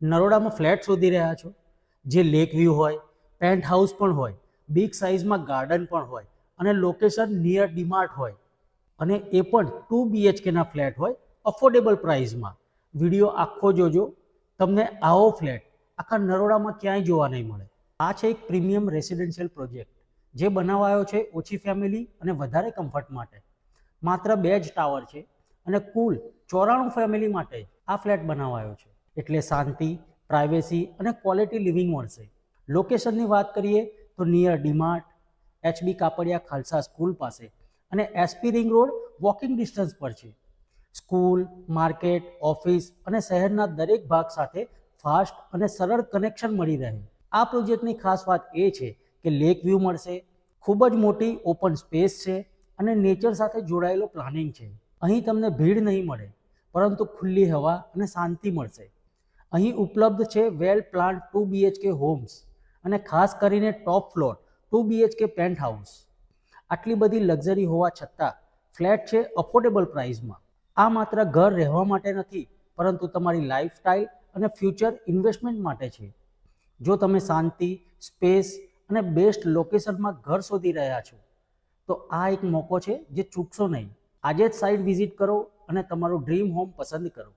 નરોડામાં flat શોધી રહ્યા છો જે લેક વ્યૂ હોય, પેન્ટ હાઉસ પણ હોય, બિગ સાઇઝમાં ગાર્ડન પણ હોય અને લોકેશન નિયર ડીમાર્ટ હોય અને એ પણ 2 BHKના ફ્લેટ હોય અફોર્ડેબલ પ્રાઇસમાં. વિડીયો આખો જોજો, તમને આવો ફ્લેટ આખા નરોડામાં ક્યાંય જોવા નહીં મળે. આ છે એક પ્રીમિયમ રેસિડેન્શિયલ પ્રોજેક્ટ જે બનાવાયો છે ઓછી ફેમિલી અને વધારે કમ્ફર્ટ માટે. માત્ર 2 જ ટાવર છે અને કુલ 94 ફેમિલી માટે આ ફ્લેટ બનાવાયો છે. એટલે શાંતિ, પ્રાઇવેસી અને ક્વોલિટી લિવિંગ મળશે. લોકેશનની વાત કરીએ તો નિયર ડીમાર્ટ, HB કાપડિયા ખાલસા સ્કૂલ પાસે અને SP ring road walking distance પર છે. સ્કૂલ, માર્કેટ, ઓફિસ અને શહેરના દરેક ભાગ સાથે ફાસ્ટ અને સરળ કનેક્શન મળી રહે. આ પ્રોજેક્ટની ખાસ વાત એ છે કે લેક વ્યૂ મળશે, ખૂબ જ મોટી ઓપન સ્પેસ છે અને નેચર સાથે જોડાયેલો પ્લાનિંગ છે. અહીં તમને ભીડ નહીં મળે પરંતુ ખુલ્લી હવા અને શાંતિ મળશે. અહીં ઉપલબ્ધ છે વેલ પ્લાન્ડ 2 BHK હોમ્સ અને ખાસ કરીને top floor 2 BHK pant house. આટલી બધી લક્ઝરી હોવા છતાં ફ્લેટ છે અફોર્ડેબલ પ્રાઇસમાં. આ માત્ર ઘર રહેવા માટે નથી પરંતુ તમારી લાઈફસ્ટાઈલ અને ફ્યુચર ઇન્વેસ્ટમેન્ટ માટે છે. જો તમે શાંતિ, સ્પેસ અને બેસ્ટ લોકેશનમાં ઘર શોધી રહ્યા છો તો આ એક મોકો છે જે ચૂકશો નહીં. આજે જ સાઇટ વિઝિટ કરો અને તમારું ડ્રીમ હોમ પસંદ કરો.